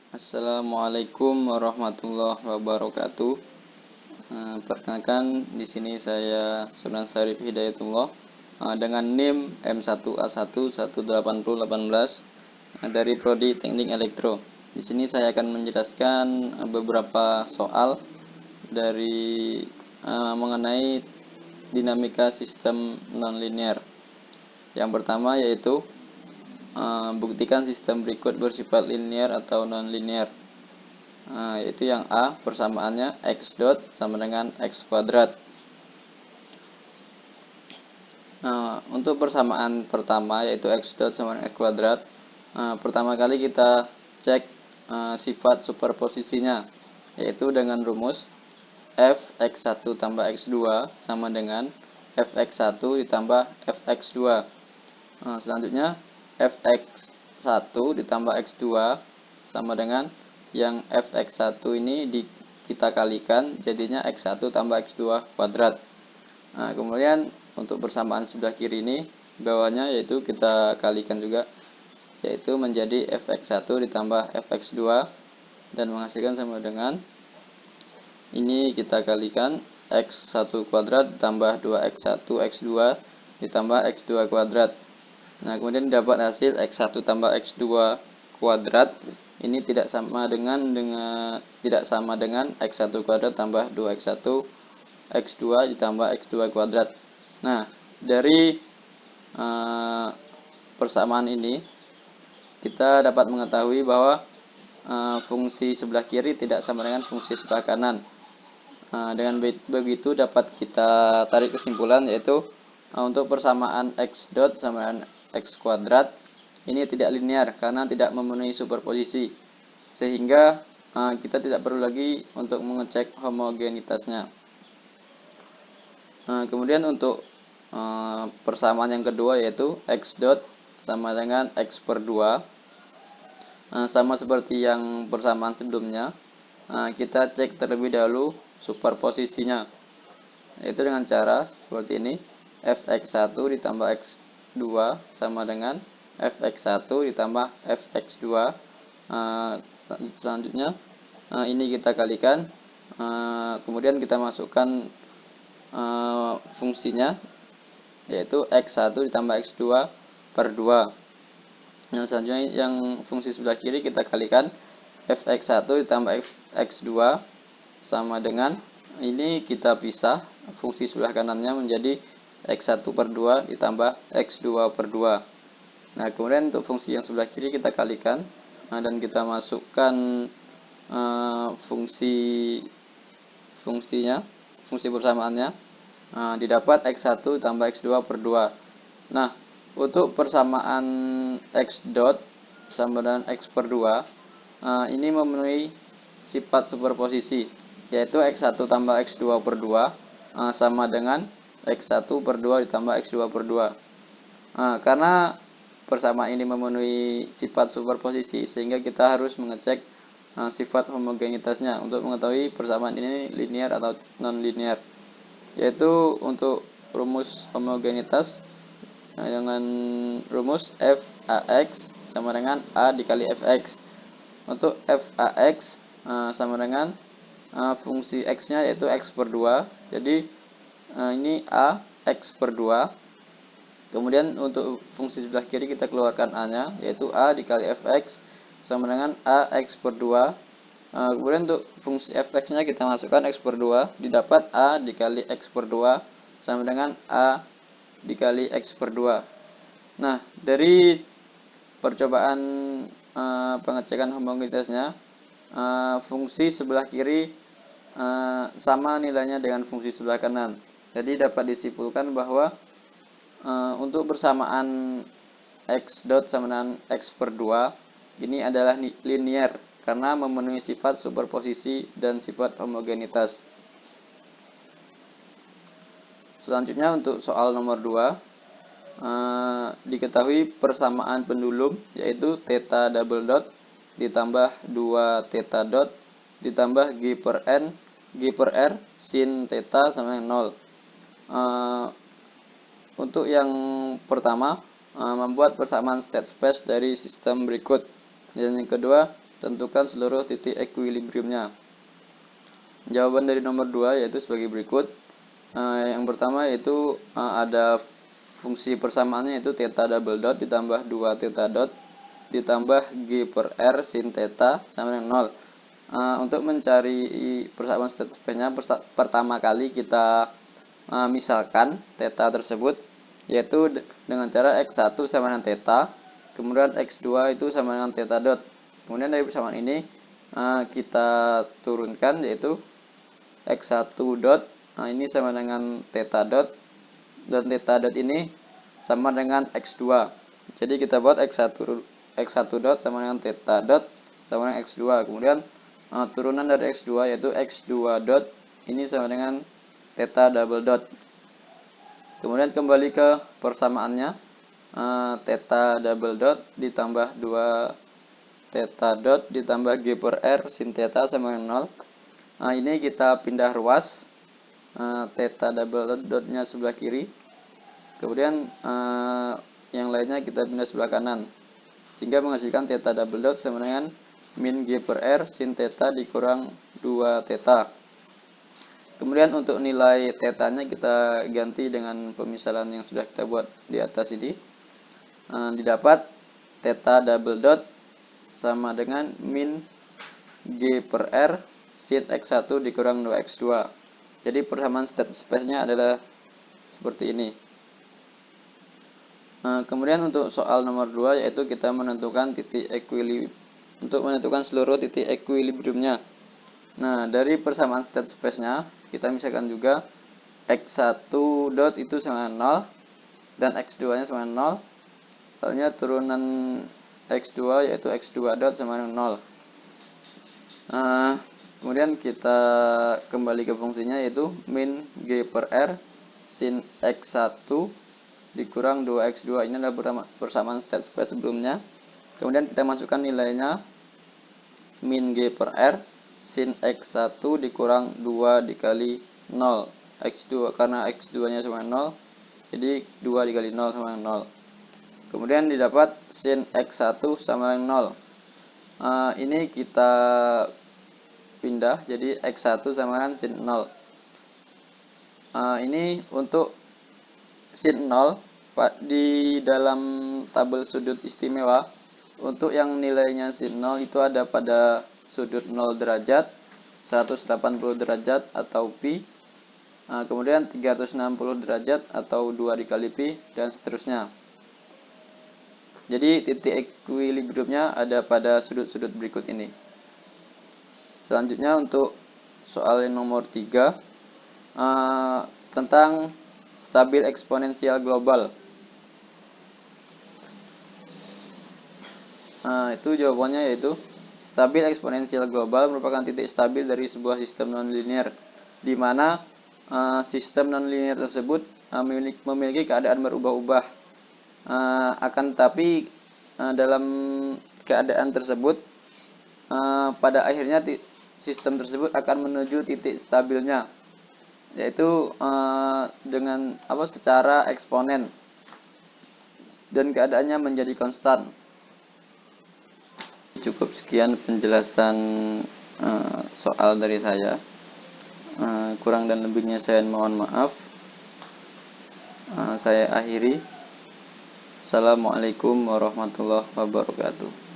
Assalamualaikum warahmatullahi wabarakatuh. Perkenalkan, di sini saya Sunan Sarif Hidayatullah dengan NIM M1A11818 dari Prodi Teknik Elektro. Di sini saya akan menjelaskan beberapa soal dari mengenai dinamika sistem nonlinear. Yang pertama yaitu buktikan sistem berikut bersifat linear atau nonlinear. Yaitu yang A, persamaannya x dot sama dengan x kuadrat. Untuk persamaan pertama yaitu x dot sama dengan x kuadrat, pertama kali kita cek sifat superposisinya, yaitu dengan rumus fx1 tambah x2 sama dengan fx1 ditambah fx2. Selanjutnya fx1 ditambah x2 sama dengan yang fx1 ini kita kalikan, jadinya x1 tambah x2 kuadrat. Kemudian untuk persamaan sebelah kiri ini bawahnya yaitu kita kalikan juga, yaitu menjadi fx1 ditambah fx2 dan menghasilkan sama dengan ini kita kalikan x1 kuadrat ditambah 2x1 x2 ditambah x2 kuadrat. Kemudian dapat hasil x1 tambah x2 kuadrat ini tidak sama dengan x1 kuadrat tambah 2x1 x2 ditambah x2 kuadrat. Dari persamaan ini kita dapat mengetahui bahwa fungsi sebelah kiri tidak sama dengan fungsi sebelah kanan. Dengan begitu dapat kita tarik kesimpulan, yaitu untuk persamaan x dot sama dengan x kuadrat ini tidak linear karena tidak memenuhi superposisi, sehingga kita tidak perlu lagi untuk mengecek homogenitasnya. Kemudian untuk persamaan yang kedua yaitu x dot sama dengan x per 2, sama seperti yang persamaan sebelumnya, kita cek terlebih dahulu superposisinya, yaitu dengan cara seperti ini, fx1 ditambah x2 sama dengan fx1 ditambah fx2. Selanjutnya ini kita kalikan, kemudian kita masukkan fungsinya, yaitu x1 ditambah x2 per 2. Selanjutnya yang fungsi sebelah kiri kita kalikan, fx1 ditambah fx2 sama dengan ini kita pisah fungsi sebelah kanannya menjadi x1 per 2 ditambah x2 per 2. Kemudian untuk fungsi yang sebelah kiri kita kalikan dan kita masukkan fungsi persamaannya, didapat x1 tambah x2 per 2. Untuk persamaan x dot sama dengan x per 2 ini memenuhi sifat superposisi, yaitu x1 tambah x2 per 2 sama dengan x1 per 2 ditambah x2 per 2. Karena persamaan ini memenuhi sifat superposisi, sehingga kita harus mengecek sifat homogenitasnya untuk mengetahui persamaan ini linear atau non-linear, yaitu untuk rumus homogenitas dengan rumus f(ax) sama dengan a dikali fx. Untuk f(ax) sama dengan fungsi x-nya yaitu x per 2, jadi ini a x per 2. Kemudian untuk fungsi sebelah kiri kita keluarkan a-nya, yaitu a dikali fx sama dengan a x per 2. Kemudian untuk fungsi fx-nya kita masukkan x per 2, didapat a dikali x per 2 sama dengan a dikali x per 2. Dari percobaan pengecekan homogenitasnya, fungsi sebelah kiri sama nilainya dengan fungsi sebelah kanan. Jadi dapat disimpulkan bahwa untuk persamaan x dot sama dengan x per 2 ini adalah linear karena memenuhi sifat superposisi dan sifat homogenitas. Selanjutnya untuk soal nomor 2, diketahui persamaan pendulum yaitu theta double dot ditambah 2 theta dot ditambah g per r sin theta sama dengan 0. Untuk yang pertama, membuat persamaan state space dari sistem berikut. Dan yang kedua, tentukan seluruh titik equilibriumnya. Jawaban dari nomor 2 yaitu sebagai berikut. Yang pertama yaitu ada fungsi persamaannya yaitu theta double dot ditambah 2 theta dot ditambah G per R sin theta sama dengan 0. Untuk mencari persamaan state space-nya, pertama kali kita misalkan theta tersebut, yaitu dengan cara X1 sama dengan theta, kemudian X2 itu sama dengan theta dot. Kemudian dari persamaan ini kita turunkan, yaitu X1 dot, ini sama dengan theta dot, dan theta dot ini sama dengan X2. Jadi kita buat X1 dot sama dengan theta dot sama dengan X2. Kemudian turunan dari X2 yaitu X2 dot ini sama dengan theta double dot. Kemudian kembali ke persamaannya, theta double dot ditambah 2 theta dot ditambah G per R sin theta sama dengan 0. Ini kita pindah ruas, theta double dotnya sebelah kiri, kemudian yang lainnya kita pindah sebelah kanan, sehingga menghasilkan theta double dot sama dengan min G per R sin theta dikurang 2 theta. Kemudian untuk nilai tetanya kita ganti dengan pemisalan yang sudah kita buat di atas ini. Didapat theta double dot sama dengan min G per R sin X1 dikurang 2X2. Jadi persamaan state space-nya adalah seperti ini. Kemudian untuk soal nomor 2 yaitu kita menentukan menentukan seluruh titik equilibriumnya. Nah, dari persamaan state space-nya kita misalkan juga X1 dot itu sama 0 dan X2 nya sama 0. Lalu turunan X2 yaitu X2 dot sama dengan 0. Kemudian kita kembali ke fungsinya yaitu min G per R sin X1 dikurang 2X2. Ini adalah persamaan state space sebelumnya. Kemudian kita masukkan nilainya, min G per R sin X1 dikurang 2 dikali 0 X2, karena X2 nya sama 0, jadi 2 dikali 0 sama 0. Kemudian didapat sin X1 sama dengan 0. Ini kita pindah, jadi X1 sama dengan sin 0. Ini untuk sin 0 di dalam tabel sudut istimewa. Untuk yang nilainya sin 0 itu ada pada sudut 0 derajat, 180 derajat atau pi, kemudian 360 derajat atau 2 dikali pi, dan seterusnya. Jadi titik equilibriumnya ada pada sudut-sudut berikut ini. Selanjutnya untuk soal yang nomor 3, tentang stabil eksponensial global. Itu jawabannya yaitu stabil eksponensial global merupakan titik stabil dari sebuah sistem nonlinear, di mana sistem nonlinear tersebut memiliki keadaan berubah-ubah. Akan tetapi dalam keadaan tersebut pada akhirnya sistem tersebut akan menuju titik stabilnya, yaitu dengan secara eksponen, dan keadaannya menjadi konstan. Cukup sekian penjelasan soal dari saya. Kurang dan lebihnya saya mohon maaf. Saya akhiri. Assalamualaikum warahmatullahi wabarakatuh.